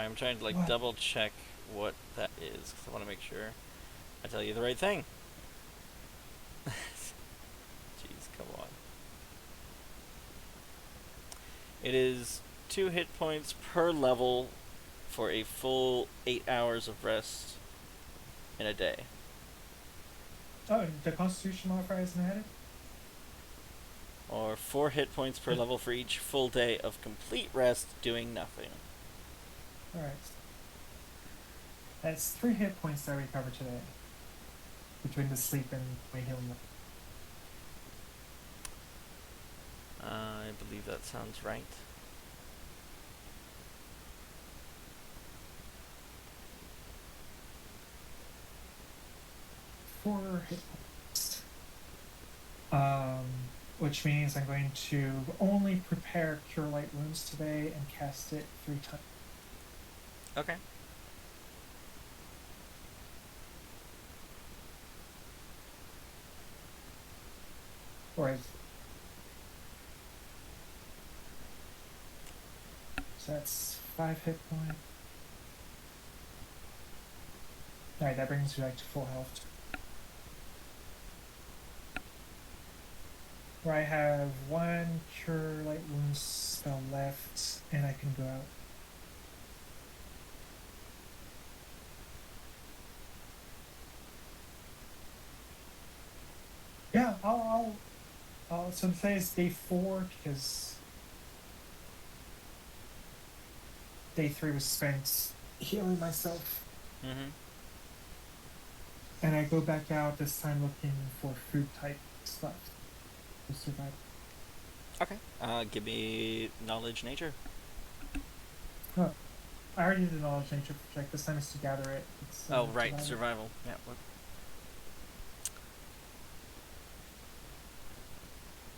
Sorry, I'm trying to like What? double check what that is because I want to make sure I tell you the right thing. Jeez, come on. It is 2 hit points per level for a full 8 hours of rest in a day. Oh, the Constitution modifier isn't added? Or 4 hit points per level for each full day of complete rest doing nothing. Alright. That's 3 hit points that I recover today. Between the sleep and my healing. I believe that sounds right. Four hit points. Which means I'm going to only prepare Cure Light Wounds today and cast it 3 times. Okay. Alright. So that's 5 hit points. Alright, that brings me back to full health. Where I have 1 Cure Light Wounds spell left, and I can go out. Yeah, so today is day 4 because day 3 was spent healing myself. Mm-hmm. And I go back out this time looking for food type stuff to survive. Okay. Give me knowledge nature. Huh. I already did the knowledge nature check. This time is to gather it. It's, Oh, right, survival. Yeah. What?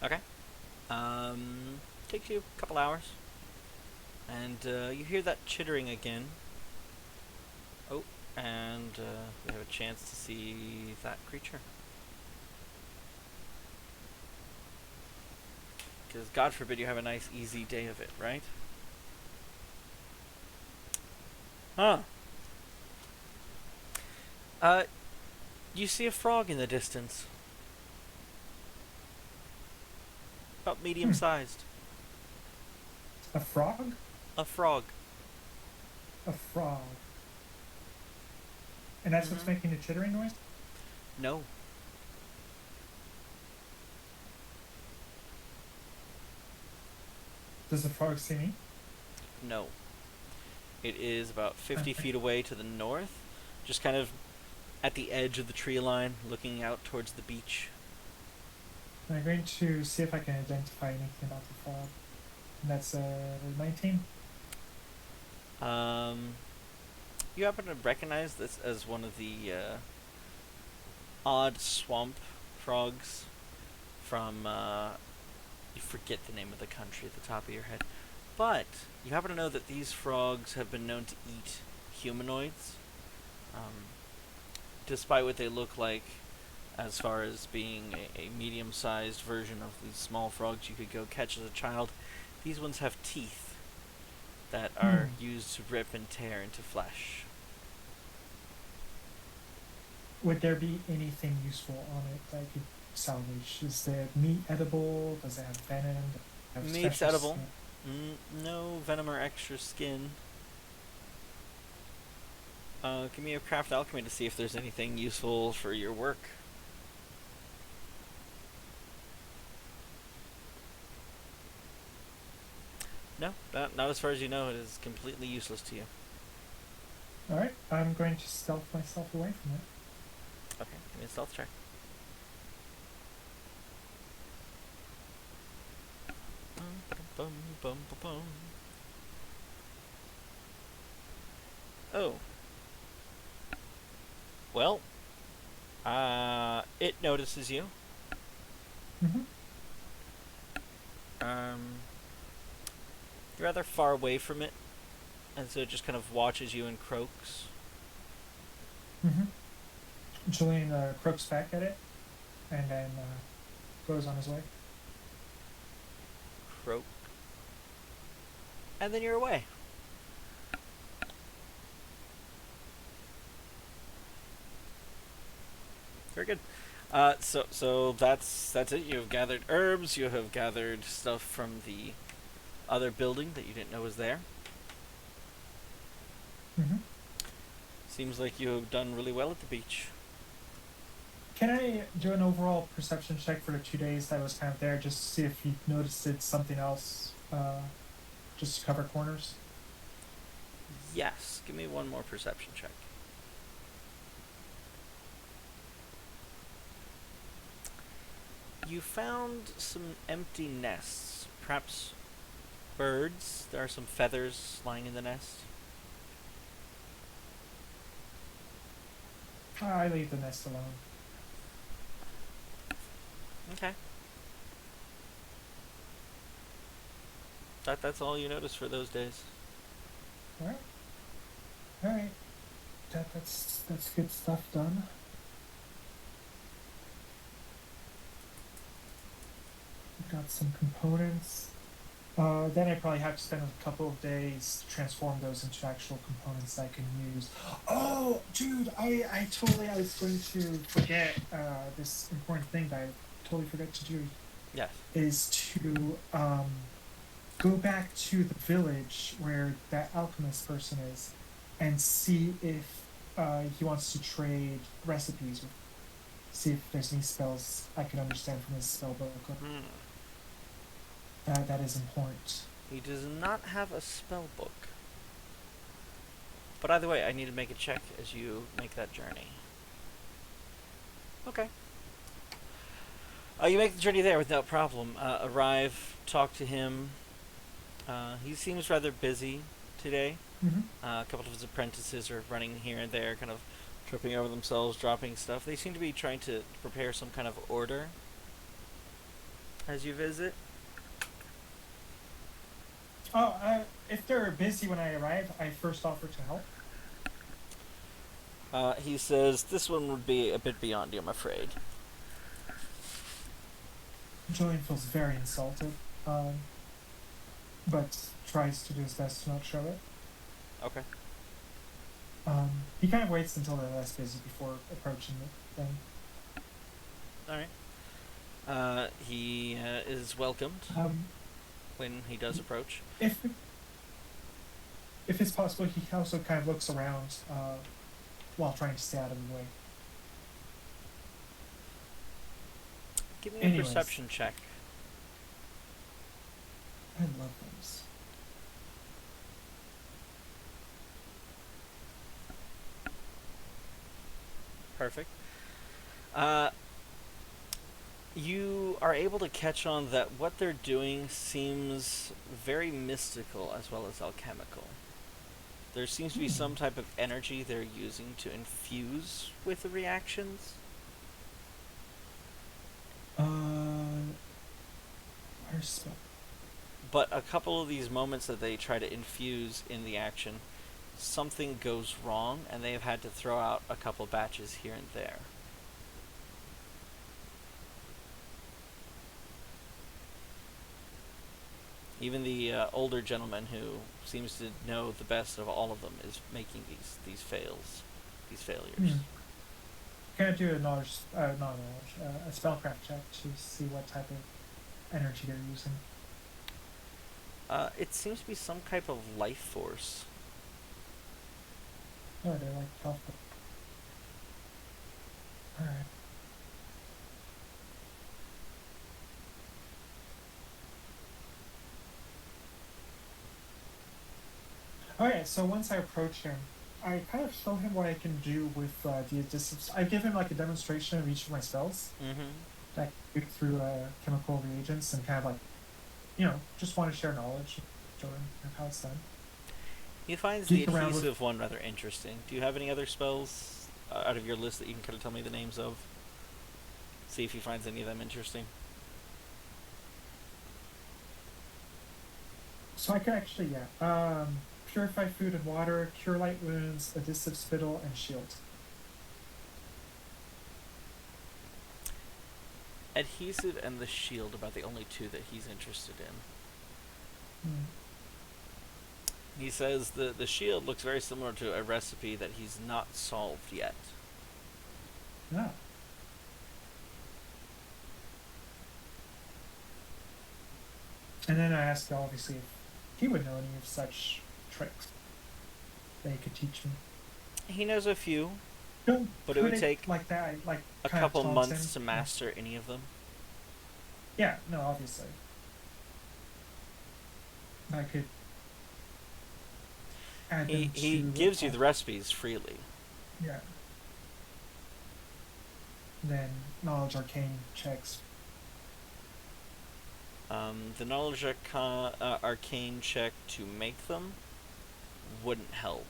Okay. Takes you a couple hours. And you hear that chittering again. Oh, and we have a chance to see that creature. Because God forbid you have a nice, easy day of it, right? Huh. You see a frog in the distance. About medium-sized. A frog? A frog. A frog. And that's what's making the chittering noise? No. Does the frog see me? No. It is about 50 feet away to the north, just kind of at the edge of the tree line, looking out towards the beach. I'm going to see if I can identify anything about the frog. And that's 19. You happen to recognize this as one of the odd swamp frogs from, you forget the name of the country at the top of your head. But you happen to know that these frogs have been known to eat humanoids. Despite what they look like, as far as being a medium-sized version of these small frogs you could go catch as a child, these ones have teeth that are used to rip and tear into flesh. Would there be anything useful on it that I could salvage? Is the meat edible? Does it have venom? Meat's edible. No venom or extra skin. Give me a craft alchemy to see if there's anything useful for your work. No, not as far as you know. It is completely useless to you. Alright, I'm going to stealth myself away from it. Okay, give me a stealth check. Oh. Well, it notices you. You're rather far away from it, and so it just kind of watches you and croaks. Julian croaks back at it, and then goes on his way. Croak. And then you're away. Very good. So that's it. You have gathered herbs. You have gathered stuff from the other building that you didn't know was there. Hmm. Seems like you have done really well at the beach. Can I do an overall perception check for the 2 days that I was kind of there, just to see if you noticed it something else, just to cover corners? Yes. Give me one more perception check. You found some empty nests. Perhaps birds. There are some feathers lying in the nest. I leave the nest alone. Okay. That's all you notice for those days. All right. All right. That's good stuff done. We've got some components. Then I probably have to spend a couple of days to transform those into actual components I can use. Oh, dude, I totally, I was going to forget this important thing that I totally forgot to do, Yes. is to go back to the village where that alchemist person is and see if he wants to trade recipes with, see if there's any spells I can understand from his spell book. Hmm. That is important. He does not have a spell book. But either way, I need to make a check as you make that journey. Okay. You make the journey there without problem. Arrive, talk to him. He seems rather busy today. Mm-hmm. A couple of his apprentices are running here and there, kind of tripping over themselves, dropping stuff. They seem to be trying to prepare some kind of order as you visit. Oh, if they're busy when I arrive, I first offer to help. He says, this one would be a bit beyond you, I'm afraid. Julian feels very insulted, but tries to do his best to not show it. Okay. He kind of waits until they're less busy before approaching the thing. Alright. He is welcomed when he does approach. If it's possible, he also kind of looks around while trying to stay out of the way. Give me Anyways. a perception check. I love those. Perfect. You are able to catch on that what they're doing seems very mystical as well as alchemical. There seems to be some type of energy they're using to infuse with the reactions. Where's spell? But a couple of these moments that they try to infuse in the action, something goes wrong, and they have had to throw out a couple batches here and there. Even the older gentleman who seems to know the best of all of them is making these failures. Can I do a knowledge, not knowledge, a spellcraft check to see what type of energy they're using? It seems to be some type of life force. Oh, they're like health. Alright. Alright, so once I approach him, I kind of show him what I can do with the adhesives. I give him like a demonstration of each of my spells Mm-hmm. that I do through chemical reagents and kind of like, just want to share knowledge, showing how it's done. He finds the Geek around with- adhesive one rather interesting. Do you have any other spells out of your list that you can kind of tell me the names of? See if he finds any of them interesting. So I could actually, purify food and water, cure light wounds, adhesive spittle, and shield. Adhesive and the shield about the only two that he's interested in. Hmm. He says the shield looks very similar to a recipe that he's not solved yet. Yeah. And then I asked, obviously, if he would know any of such tricks that he could teach me. He knows a few, Don't but it put would it take like that. Like, a kind of couple taunts months him. to master any of them. Yeah, no, obviously. I could add them He to. gives you the recipes freely. Yeah. Then knowledge arcane checks. The knowledge arcane check to make them wouldn't help.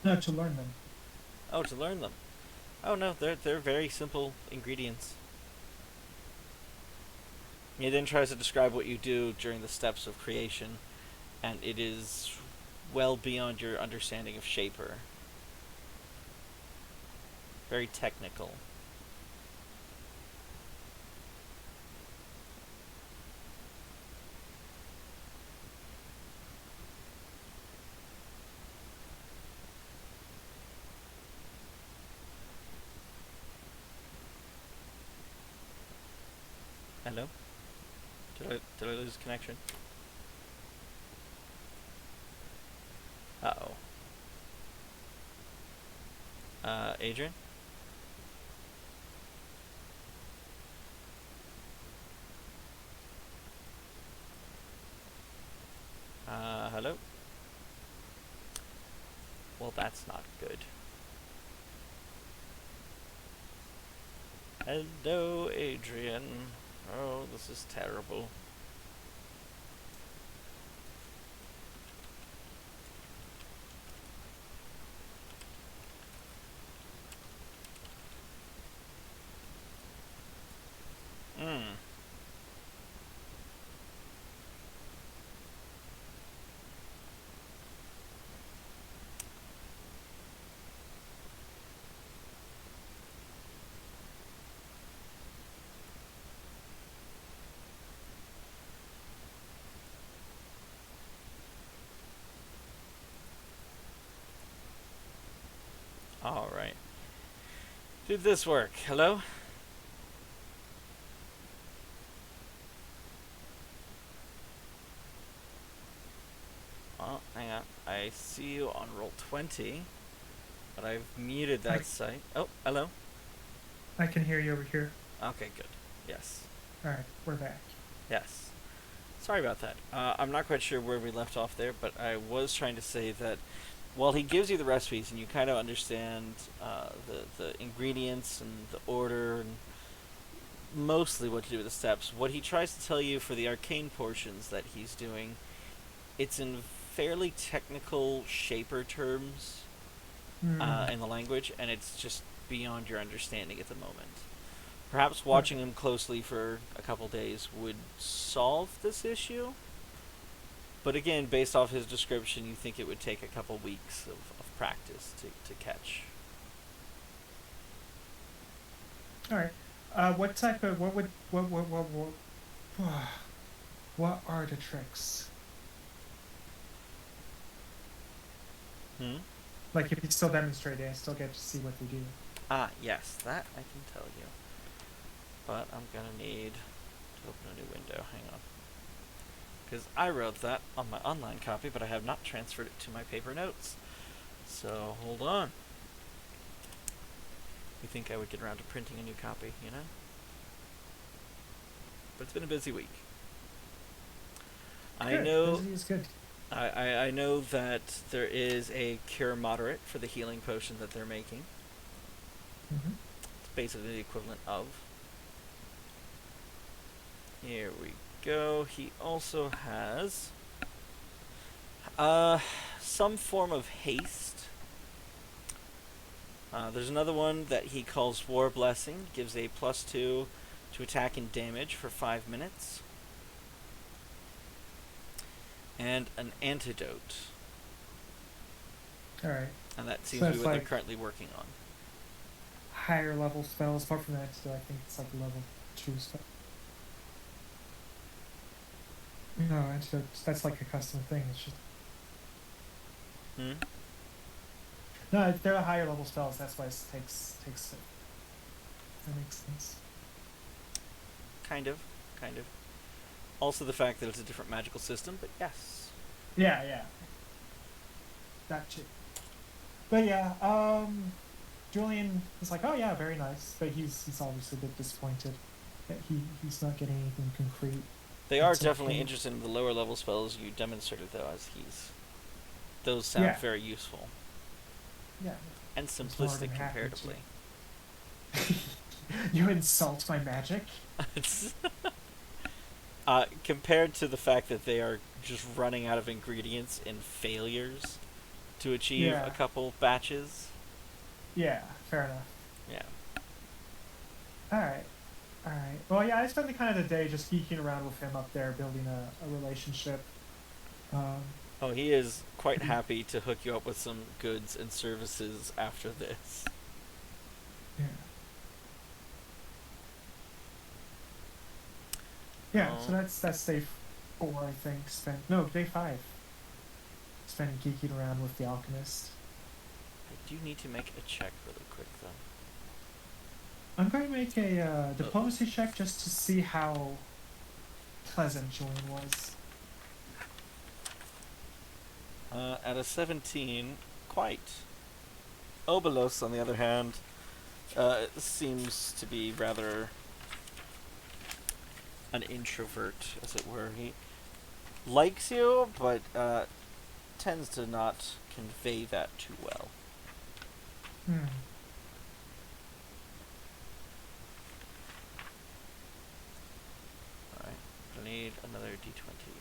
No, to learn them. Oh, to learn them. Oh no, they're very simple ingredients. He then tries to describe what you do during the steps of creation, and it is well beyond your understanding of Shaper. Very technical. Hello? Did I lose connection? Uh-oh. Adrian? Hello? Well, that's not good. Hello, Adrian. Oh, this is terrible. Hmm. Alright. Did this work? Hello? Oh, hang on. I see you on roll 20, but I've muted that site. Oh, hello? I can hear you over here. Okay, good. Yes. Alright, we're back. Yes. Sorry about that. I'm not quite sure where we left off there, but I was trying to say that while he gives you the recipes and you kind of understand the ingredients and the order and mostly what to do with the steps, what he tries to tell you for the arcane portions that he's doing, it's in fairly technical Shaper terms in the language, and it's just beyond your understanding at the moment. Perhaps watching him closely for a couple days would solve this issue. But again, based off his description, you think it would take a couple weeks of practice to catch. Alright. What type of, what are the tricks? Hmm? Like, if you still demonstrate it, I still get to see what they do. Ah, yes, that I can tell you. But I'm gonna need to open a new window. Hang on. Because I wrote that on my online copy, but I have not transferred it to my paper notes. So, hold on. You think I would get around to printing a new copy, you know? But it's been a busy week. Good. I know... Busy is good. I know that there is a cure moderate for the healing potion that they're making. Mm-hmm. It's basically the equivalent of. Here we go. He also has some form of haste. There's another one that he calls War Blessing. Gives a +2 to attack and damage for 5 minutes. And an antidote. Alright. And that seems So to be that's what they're like currently working on. higher level spells. Apart from that, I think it's like level 2 spell. No, antidote, that's like a custom thing. It's just... Hmm? No, they're the higher level spells. That's why it takes it. That makes sense. Kind of. Also the fact that it's a different magical system, but yes. Yeah, yeah, that too. But yeah, Julian is like, oh yeah, very nice, but he's obviously a bit disappointed that he's not getting anything concrete. They are It's definitely okay. interested in the lower level spells you demonstrated, though, as those sound Yeah, very useful yeah. and He's more than simplistic happy comparatively. to. You insult my magic. It's compared to the fact that they are just running out of ingredients and failures to achieve a Yeah, couple batches. yeah. Fair enough. Yeah. All right. All right. Well, yeah, I spent the kind of the day just geeking around with him up there, building a relationship. Um, Oh, he is quite happy to hook you up with some goods and services after this. yeah. Yeah. So Oh, that's day 4, I think. Spent no day 5. Spent geeking around with the alchemist. I do need to make a check really quick, though. I'm going to make a Oh, diplomacy check just to see how pleasant Julian was. at a 17, quite. Obolos, on the other hand, seems to be rather an introvert, as it were. He likes you, but tends to not convey that too well. Hmm. Alright, I need another d20.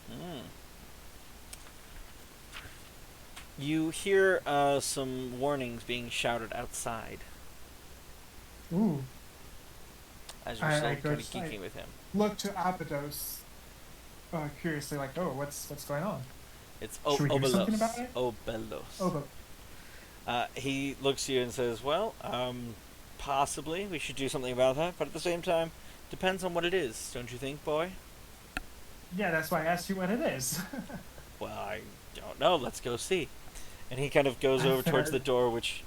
Mm. You hear some warnings being shouted outside Ooh. as you're still I go. kind of I geeking with him. look to Abydos, curiously, like, oh, what's going on? It's Should we do something about Obelos. it? Oh, Obelos. but He looks at you and says, well, possibly we should do something about that, but at the same time, depends on what it is, don't you think, boy? yeah, that's why I asked you what it is. Well, I don't know. Let's go see. And he kind of goes over towards Fair. the door, which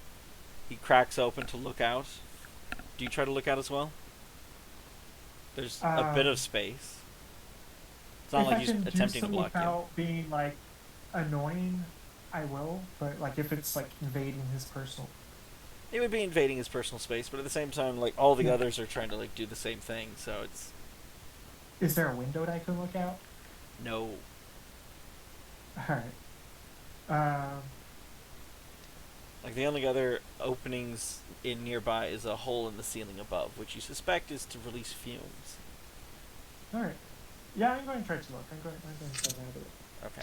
he cracks open to look out. Do you try to look out as well? There's a bit of Um, space. It's not if like I he's can do attempting so to block you. without being like annoying, I will. But like if it's like invading his personal, It would be invading his personal space, but at the same time, like all the yeah. others are trying to like do the same thing, so it's Is there a window that I can look out? no. All right. Um, Like the only other openings in nearby is a hole in the ceiling above, which you suspect is to release fumes. all right. Yeah, I'm going to try to look. I'm going to try to have a look. Okay.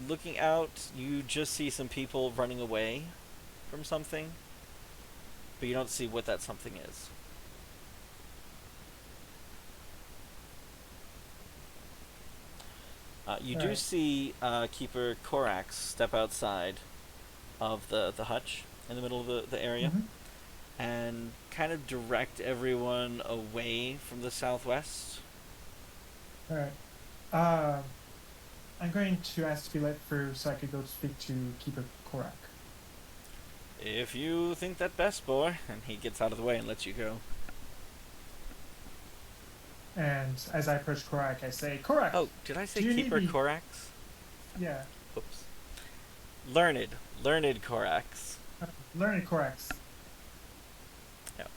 Looking out, you just see some people running away from something, but you don't see what that something is. You All do right. see Keeper Korax step outside of the hutch in the middle of the area Mm-hmm. and kind of direct everyone away from the southwest. All right. Um, I'm going to ask to be let through so I could go speak to Keeper Korak. If you think that best, boy. And he gets out of the way and lets you go. And as I approach Korak, I say, Korak, Oh, did I say do you need Keeper me? Korax? Yeah. Oops. Learned. Learned Korax. Learning Korax. Yeah.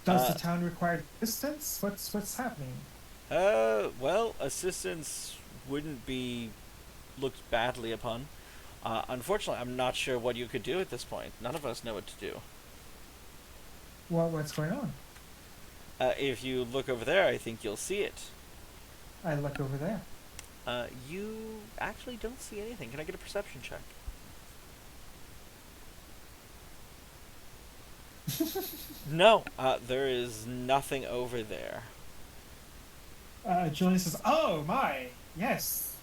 Does the town require assistance? What's happening? Well, assistance wouldn't be looked badly upon. Unfortunately, I'm not sure what you could do at this point. None of us know what to do. What's going on? If you look over there, I think you'll see it. I look over there. You actually don't see anything. Can I get a perception check? No, there is nothing over there. Julian says, "Oh my, yes,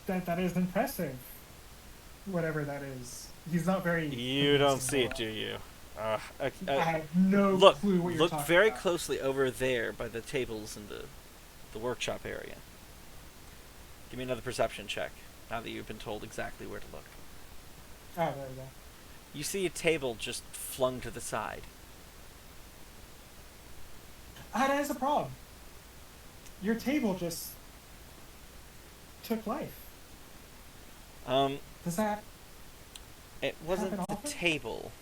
that is impressive. Whatever that is, he's not very You don't convincing. see it, do you? I have no Look, clue what you're look talking very about. closely over there by the tables in the workshop area. Give me another perception check. Now that you've been told exactly where to look, Oh, there we go. you see a table just flung to the side. That is a problem. Your table just took life. Um, Does that it wasn't happen the often? table.